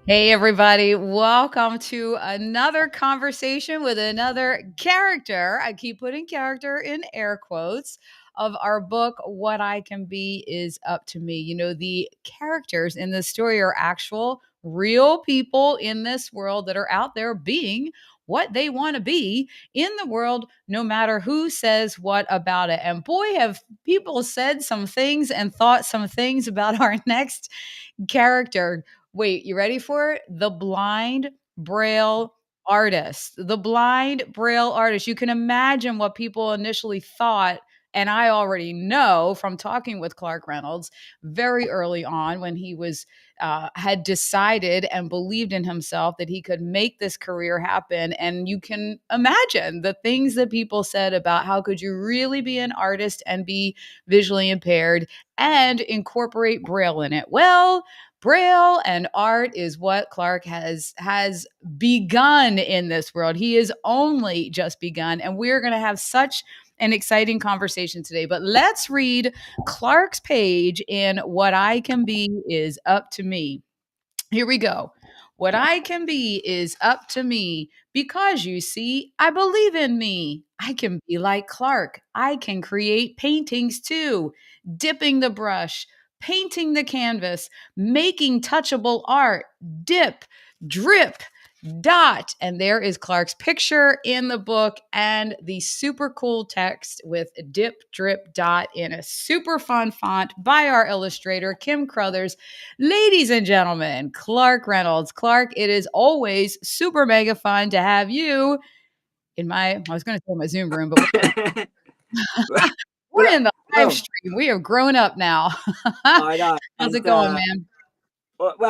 Hey, everybody. Welcome to another conversation with another character. I keep putting character in air quotes of our book, What I Can Be Is Up to Me. You know, the characters in this story are actual, real people in this world that are out there being what they want to be in the world, no matter who says what about it. And boy, have people said some things and thought some things about our next character. Wait, you ready for it? The blind braille artist. The blind braille artist. You can imagine what people initially thought. And I already know from talking with Clarke Reynolds very early on when he was had decided and believed in himself that he could make this career happen. And you can imagine the things that people said about how could you really be an artist and be visually impaired and incorporate braille in it. Well, braille and art is what Clarke has begun in this world. He has only just begun, and we're going to have such an exciting conversation today. But let's read Clarke's page in What I Can Be Is Up to Me. Here we go. What I can be is up to me because you see, I believe in me. I can be like Clarke. I can create paintings too, dipping the brush, painting the canvas, making touchable art, dip, drip, dot. And there is Clarke's picture in the book and the super cool text with dip, drip, dot in a super fun font by our illustrator, Kim Crothers. Ladies and gentlemen, Clarke Reynolds. Clarke, it is always super mega fun to have you in I was going to say my Zoom room, but we're well, in the live well, stream. We have grown up now. I know, How's it and going, man? to all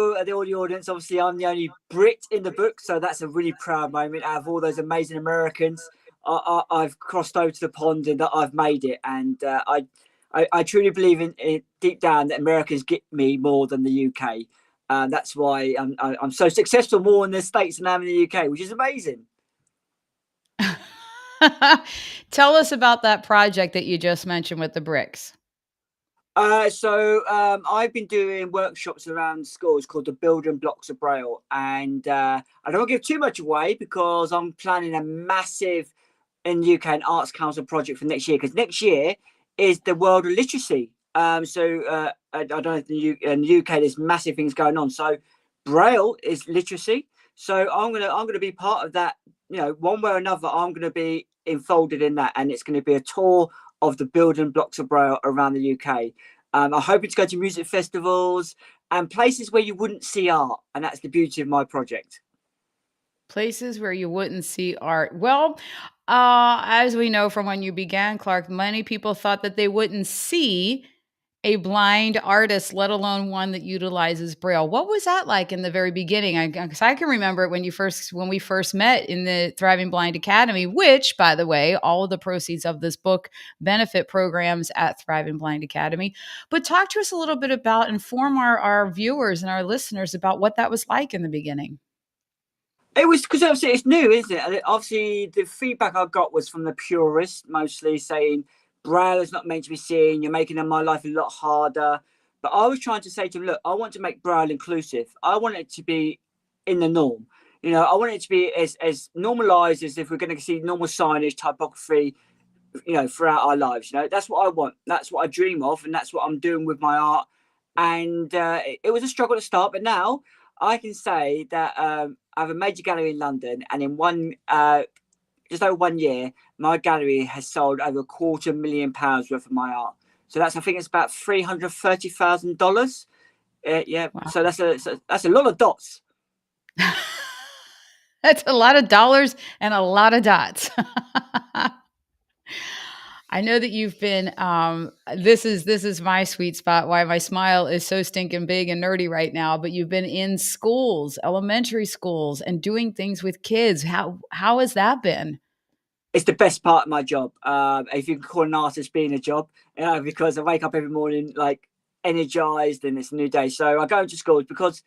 the audience, obviously, I'm the only Brit in the book, so that's a really proud moment. Out of all those amazing Americans, I've crossed over to the pond and that I've made it, and I truly believe in deep down that Americans get me more than the UK. That's why I'm so successful more in the States than I am in the UK, which is amazing. Tell us about that project that you just mentioned with the bricks. I've been doing workshops around schools called the Building Blocks of Braille, and I don't want to give too much away because I'm planning a massive in the UK an Arts Council project for next year because next year is the World of Literacy. I don't know if in the UK there's massive things going on. So Braille is literacy. So I'm gonna be part of that. You know, one way or another, I'm gonna be enfolded in that, and it's gonna be a tour of the Building Blocks of Braille around the UK. I hope to go to music festivals and places where you wouldn't see art, and that's the beauty of my project. Places where you wouldn't see art. Well, as we know from when you began, Clarke, many people thought that they wouldn't see a blind artist, let alone one that utilizes braille. What was that like in the very beginning? Because I can remember it when we first met in the Thriving Blind Academy, which, by the way, all of the proceeds of this book benefit programs at Thriving Blind Academy. But talk to us a little bit about, inform our viewers and our listeners about what that was like in the beginning. It was because obviously it's new, isn't it? And obviously, the feedback I got was from the purists, mostly saying Braille is not meant to be seen. You're making my life a lot harder. But I was trying to say to them, look, I want to make Braille inclusive. I want it to be in the norm. You know, I want it to be as normalized as if we're going to see normal signage, typography, you know, throughout our lives. You know, that's what I want. That's what I dream of, and that's what I'm doing with my art. And it was a struggle to start, but now I can say that I have a major gallery in London, and in just over 1 year, my gallery has sold over £250,000 worth of my art. So I think it's about $330,000. Yeah, Wow. so that's a lot of dots. That's a lot of dollars and a lot of dots. I know that you've been this is my sweet spot, why my smile is so stinking big and nerdy right now, but you've been in schools, elementary schools, and doing things with kids. How has that been? It's the best part of my job. If you can call an artist being a job, you know, because I wake up every morning like energized and it's a new day. So I go into schools because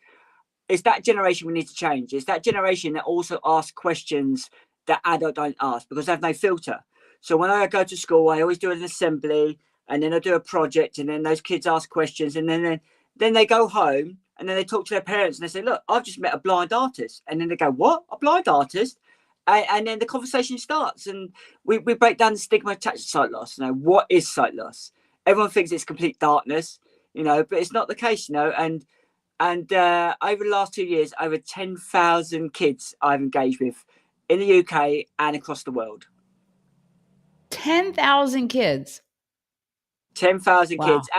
it's that generation we need to change. It's that generation that also asks questions that adults don't ask because they have no filter. So when I go to school, I always do an assembly and then I do a project and then those kids ask questions and then they go home And then they talk to their parents and they say, look, I've just met a blind artist. And then they go, what? A blind artist? And then the conversation starts, and we break down the stigma attached to sight loss. What is sight loss? Everyone thinks it's complete darkness, but it's not the case, And over the last 2 years, over 10,000 kids I've engaged with in the UK and across the world. 10,000 kids. 10,000 Wow. kids.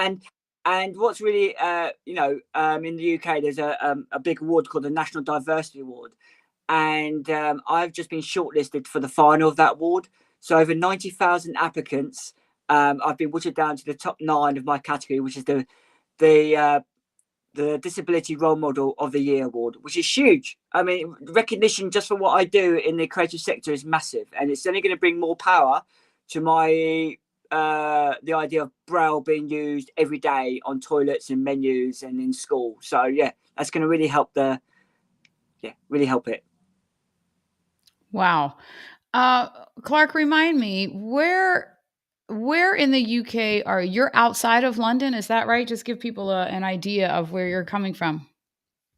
And what's really, in the UK, there's a big award called the National Diversity Award. And I've just been shortlisted for the final of that award. So over 90,000 applicants. I've been whittled down to the top 9 of my category, which is the Disability Role Model of the Year award, which is huge. I mean, recognition just for what I do in the creative sector is massive, and it's only going to bring more power to the idea of Braille being used every day on toilets and menus and in school. So yeah, that's going to really help it. Wow. Clarke, remind me, where in the UK you're outside of London? Is that right? Just give people an idea of where you're coming from.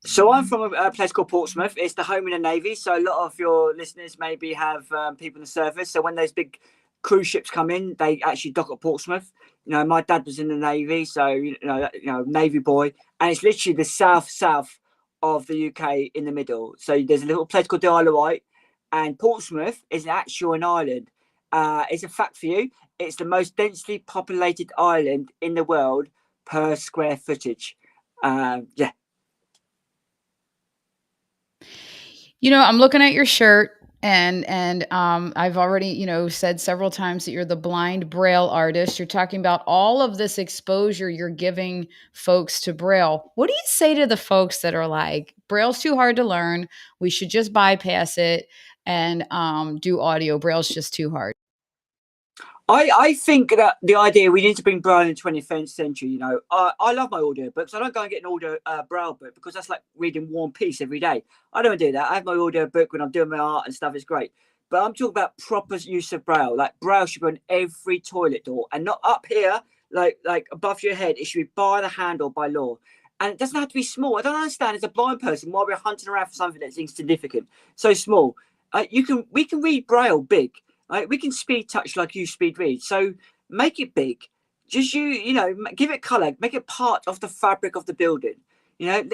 So I'm from a place called Portsmouth. It's the home of the Navy. So a lot of your listeners maybe have people in the service. So when those big cruise ships come in, they actually dock at Portsmouth. My dad was in the Navy, so Navy boy, and it's literally the south of the UK in the middle. So there's a little place called the Isle of Wight, and Portsmouth is actually an island. It's a fact for you. It's the most densely populated island in the world per square footage. Yeah. I'm looking at your shirt, and I've already, said several times that you're the blind Braille artist. You're talking about all of this exposure you're giving folks to Braille. What do you say to the folks that are like, Braille's too hard to learn, we should just bypass it and do audio? Braille's just too hard. I think that the idea we need to bring Braille in the 21st century. I love my audio books. I don't go and get an audio Braille book because that's like reading War and Peace every day. I don't do that. I have my audio book when I'm doing my art and stuff. It's great. But I'm talking about proper use of Braille. Like Braille should be on every toilet door and not up here, like above your head. It should be by the handle by law. And it doesn't have to be small. I don't understand as a blind person why we're hunting around for something that's insignificant, so small. We can read Braille big. We can speed touch like you speed read. So make it big. Just give it color, make it part of the fabric of the building.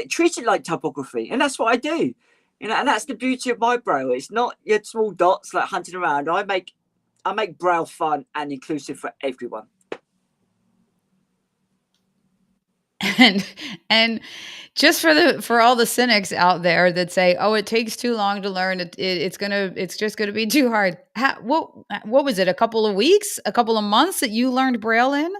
Treat it like typography, and that's what I do. And that's the beauty of my Braille. It's not your small dots like hunting around. I make Braille fun and inclusive for everyone. And just for all the cynics out there that say, "Oh, it takes too long to learn. It's just gonna be too hard." What was it? A couple of weeks, a couple of months that you learned Braille in?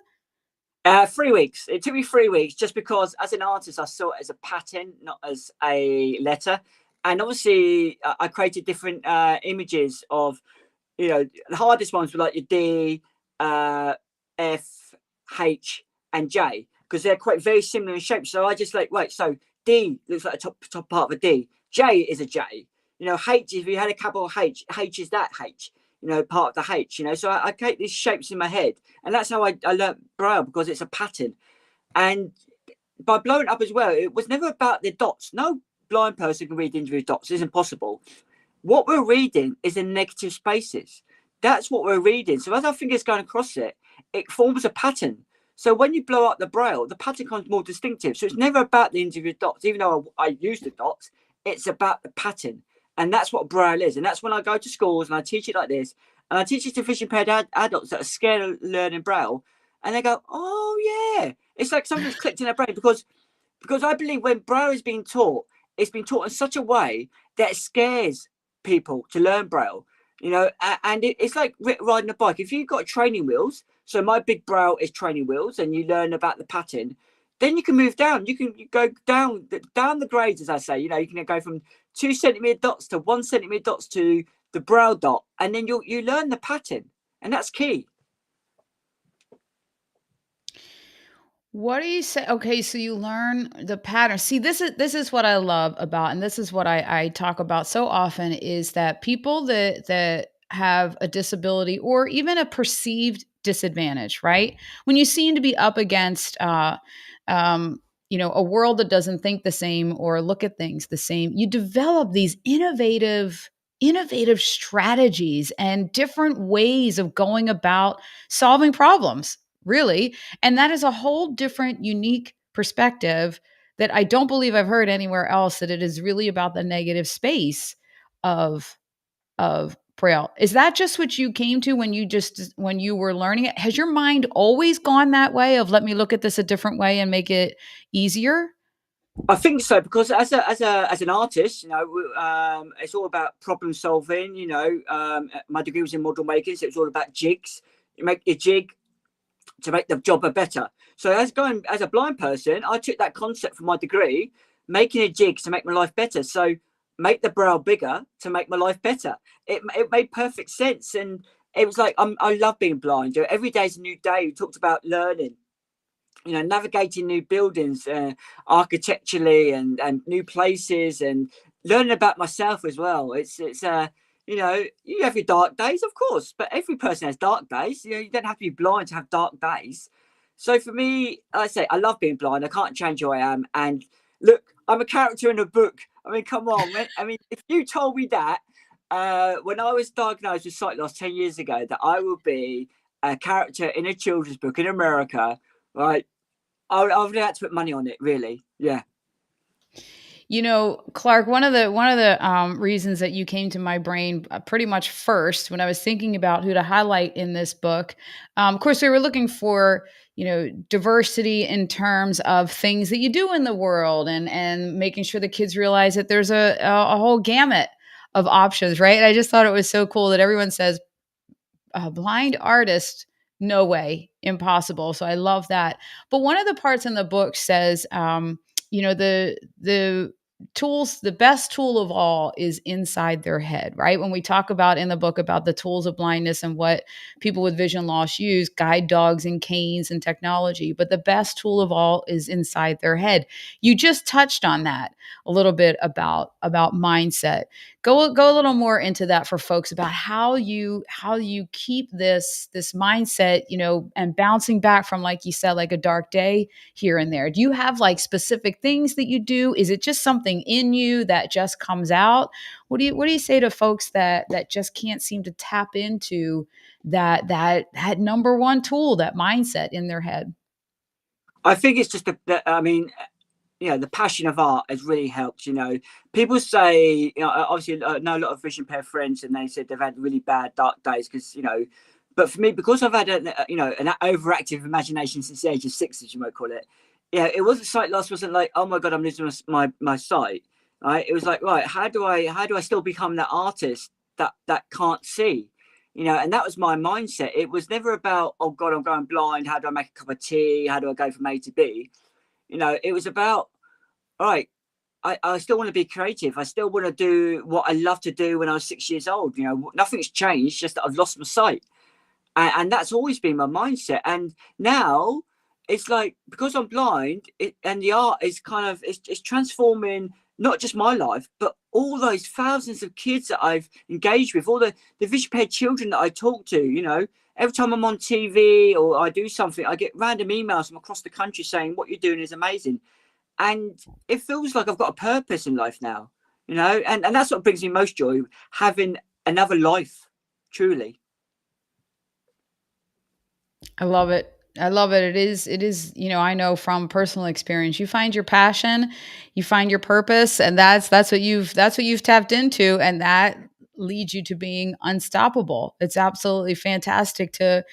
3 weeks. It took me 3 weeks just because, as an artist, I saw it as a pattern, not as a letter. And obviously, I created different images of, the hardest ones were like your D, F, H, and J, because they're quite very similar in shape. So I just so D looks like the top part of a D. J is a J. H, if you had a capital H is that H. Part of the H. So I create these shapes in my head, and that's how I learned Braille, because it's a pattern. And by blowing up as well, it was never about the dots. No blind person can read individual dots. It's impossible. What we're reading is in negative spaces. That's what we're reading. So as our fingers going across it, it forms a pattern. So when you blow up the Braille, the pattern becomes more distinctive. So it's never about the individual dots. Even though I use the dots, it's about the pattern. And that's what Braille is. And that's when I go to schools and I teach it like this. And I teach it to vision impaired adults that are scared of learning Braille. And they go, oh, yeah. It's like something's clicked in their brain, because I believe when Braille is being taught, it's been taught in such a way that it scares people to learn Braille. And it's like riding a bike. If you've got training wheels, so my big Braille is training wheels, and you learn about the pattern, then you can move down. You can go down the grades, as I say. You can go from 2 centimeter dots to 1 centimeter dots to the Braille dot, and then you learn the pattern, and that's key. What do you say? Okay, so you learn the pattern. See, this is what I love about, and this is what I talk about so often, is that people that have a disability or even a perceived disadvantage, right? When you seem to be up against, a world that doesn't think the same or look at things the same, you develop these innovative strategies and different ways of going about solving problems, really. And that is a whole different, unique perspective that I don't believe I've heard anywhere else, that it is really about the negative space of Braille. Is that just what you came to when you were learning it? Has your mind always gone that way of, let me look at this a different way and make it easier? I think so, because as an artist, it's all about problem solving. My degree was in model making, so it's all about jigs. You make your jig to make the job better. So as a blind person, I took that concept from my degree, making a jig to make my life better. So make the brow bigger to make my life better. It made perfect sense, and it was like I love being blind. Every day is a new day. We talked about learning, navigating new buildings, architecturally, and new places, and learning about myself as well. You have your dark days, of course, but every person has dark days. You don't have to be blind to have dark days. So for me, like I say, I love being blind. I can't change who I am. And look, I'm a character in a book. I mean, come on. If you told me that when I was diagnosed with sight loss 10 years ago, that I would be a character in a children's book in America, right? I would have to put money on it, really. Yeah. Clarke, one of the reasons that you came to my brain pretty much first when I was thinking about who to highlight in this book, of course, we were looking for diversity in terms of things that you do in the world, and making sure the kids realize that there's a whole gamut of options, right? And I just thought it was so cool that everyone says a blind artist, no way, impossible. So I love that. But one of the parts in the book says, the tools, the best tool of all is inside their head, right? When we talk about in the book about the tools of blindness and what people with vision loss use, guide dogs and canes and technology, but the best tool of all is inside their head. You just touched on that a little bit about mindset. Go a little more into that for folks about how you keep this mindset, and bouncing back from, like you said, like a dark day here and there. Do you have like specific things that you do? Is it just something in you that just comes out? What do you say to folks that just can't seem to tap into that number one tool, that mindset in their head? I think it's just the passion of art has really helped. People say, obviously, I know a lot of vision impaired friends, and they said they've had really bad dark days because, but for me, because I've had an overactive imagination since the age of 6, as you might call it. Yeah, it wasn't sight loss. Wasn't like, oh my god, I'm losing my sight. Right? It was like, right, how do I still become that artist that can't see? And that was my mindset. It was never about, oh god, I'm going blind. How do I make a cup of tea? How do I go from A to B? It was about, all right, I still want to be creative. I still want to do what I loved to do when I was 6 years old. Nothing's changed, just that I've lost my sight. And that's always been my mindset. And now it's like, because I'm blind, and the art is kind of, it's transforming not just my life, but all those thousands of kids that I've engaged with, all the vision impaired children that I talk to. Every time I'm on TV or I do something, I get random emails from across the country saying, what you're doing is amazing. And it feels like I've got a purpose in life now, and that's what brings me most joy, having another life, truly. I love it. I love it. It is, I know from personal experience, you find your passion, you find your purpose, and that's what you've tapped into, and that leads you to being unstoppable. It's absolutely fantastic to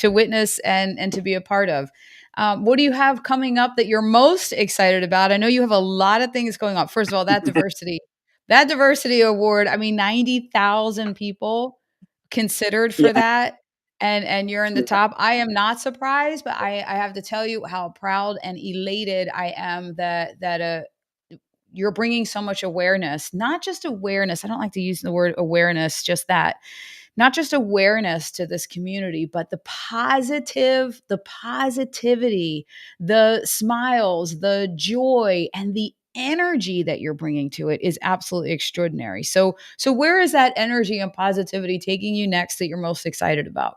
witness and to be a part of. What do you have coming up that you're most excited about? I know you have a lot of things going on. First of all, that diversity award. I mean, 90,000 people considered for Yeah. that, and you're in the top. I am not surprised, but I have to tell you how proud and elated I am that you're bringing so much awareness, not just awareness. I don't like to use the word awareness, just that, not just awareness to this community, but the positivity, the smiles, the joy, and the energy that you're bringing to it is absolutely extraordinary. So where is that energy and positivity taking you next that you're most excited about?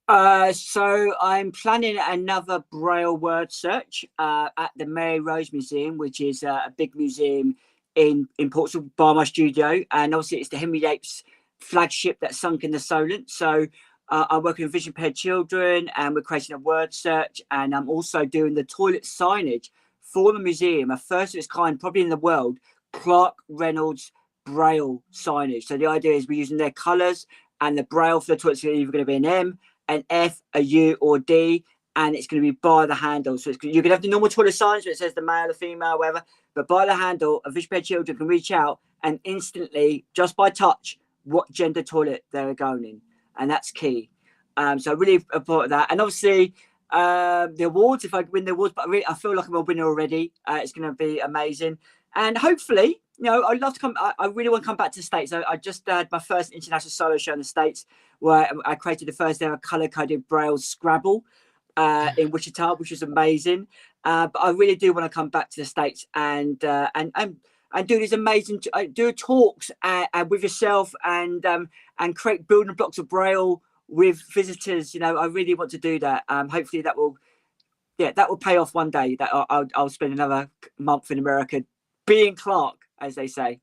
So I'm planning another Braille word search at the Mary Rose Museum, which is a big museum in Portsmouth by my studio, and obviously it's the Henry Yates flagship that sunk in the Solent. So I'm working with vision impaired children, and we're creating a word search, and I'm also doing the toilet signage for the museum, a first of its kind, probably in the world. Clarke Reynolds Braille signage. So the idea is we're using their colours, and the Braille for the toilets are either going to be an M, an F, a U, or D, and it's going to be by the handle. So you can have the normal toilet signs where it says the male, the female, whatever, but by the handle, a visually impaired children can reach out and instantly, just by touch, what gender toilet they're going in, and that's key. So I really applaud that, and obviously the awards. If I win the awards, but I feel like I'm a winner already. It's going to be amazing, and hopefully, I'd love to come. I really want to come back to the States. I just had my first international solo show in the States, where I created the first ever color coded Braille Scrabble in Wichita, which was amazing. But I really do want to come back to the States and do these amazing do talks with yourself and create building blocks of Braille with visitors. I really want to do that. Hopefully that will pay off one day. That I'll spend another month in America being Clarke, as they say.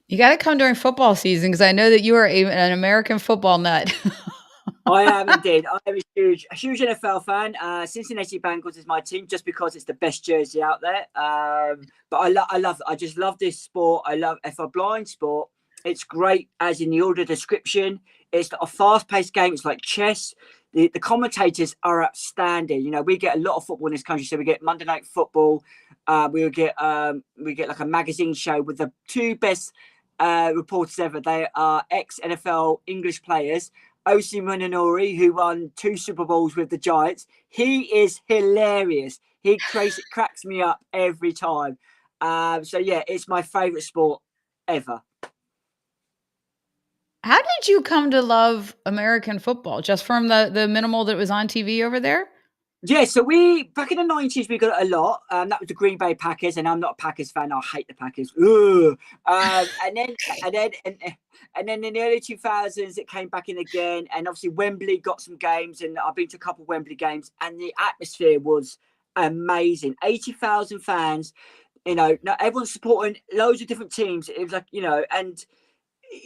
You got to come during football season because I know that you are an American football nut. I am indeed. I am a huge NFL fan. Cincinnati Bengals is my team just because it's the best jersey out there. But I just love this sport. I love if a blind sport. It's great as in the order description. It's a fast-paced game. It's like chess. The commentators are outstanding. We get a lot of football in this country, so we get Monday Night Football. We get like a magazine show with the two best reporters ever. They are ex-NFL English players. Osi Munenori, who won 2 Super Bowls with the Giants. He is hilarious. He cracks me up every time. So yeah, it's my favourite sport ever. How did you come to love American football? Just from the minimal that was on TV over there? Yeah, so we back in the 90s we got it a lot. That was the Green Bay Packers, and I'm not a Packers fan. I hate the Packers. Ugh. And then and then in the early 2000s it came back in again, and obviously Wembley got some games, and I've been to a couple of Wembley games, and the atmosphere was amazing. 80,000 fans. Everyone's supporting loads of different teams. It was like and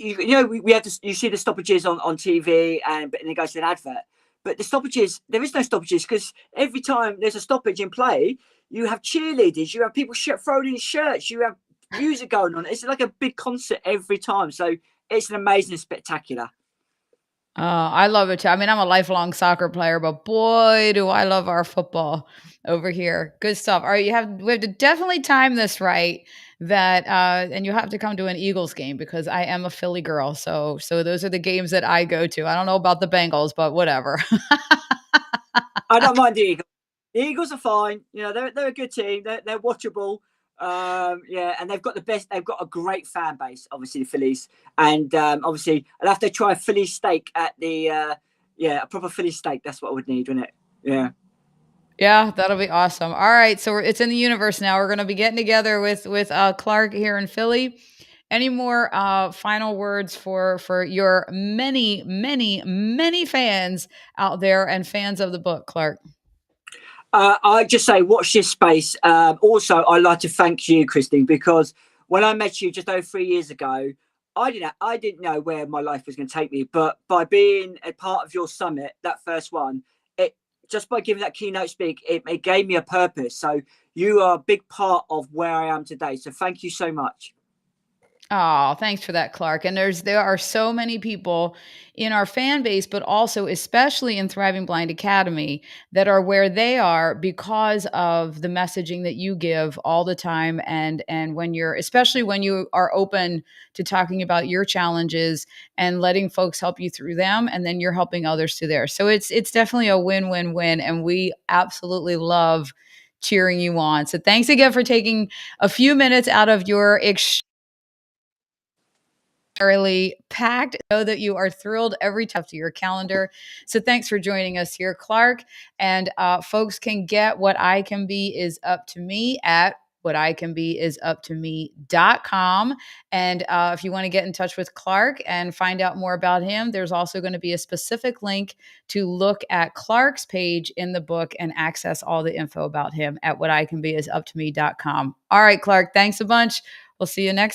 we had to, you see the stoppages on TV, and then it goes to an advert. But the stoppages, there is no stoppages because every time there's a stoppage in play, you have cheerleaders, you have people throwing in shirts, you have music going on. It's like a big concert every time. So it's an amazing spectacular. I love it too. I mean, I'm a lifelong soccer player, but boy, do I love our football over here. Good stuff. All right, we have to definitely time this right. And you have to come to an Eagles game because I am a Philly girl. So those are the games that I go to. I don't know about the Bengals, but whatever. I don't mind the Eagles. The Eagles are fine. They're a good team. They're watchable. Yeah, and they've got the best. They've got a great fan base. Obviously, the Phillies, and obviously, I'll have to try a Philly steak at the. Yeah, a proper Philly steak. That's what I would need, wouldn't it? Yeah. Yeah, that'll be awesome. All right, so it's in the universe now. We're going to be getting together with Clarke here in Philly. Any more final words for your many, many, many fans out there and fans of the book, Clarke? I just say watch this space. Also, I'd like to thank you, Kristin, because when I met you just over 3 years ago, I didn't know where my life was going to take me. But by being a part of your summit, that first one, it just by giving that keynote speak, it gave me a purpose. So you are a big part of where I am today. So thank you so much. Oh, thanks for that, Clarke. And there are so many people in our fan base, but also especially in Thriving Blind Academy that are where they are because of the messaging that you give all the time. And when you're especially when you are open to talking about your challenges and letting folks help you through them, and then you're helping others through there. So it's definitely a win-win-win. And we absolutely love cheering you on. So thanks again for taking a few minutes out of your packed. I know that you are thrilled every time to your calendar. So thanks for joining us here, Clarke. And folks can get What I Can Be is Up to Me at what I can be is up to me.com. And if you want to get in touch with Clarke and find out more about him, there's also going to be a specific link to look at Clarke's page in the book and access all the info about him at what I can be is up to me.com. All right, Clarke, thanks a bunch. We'll see you next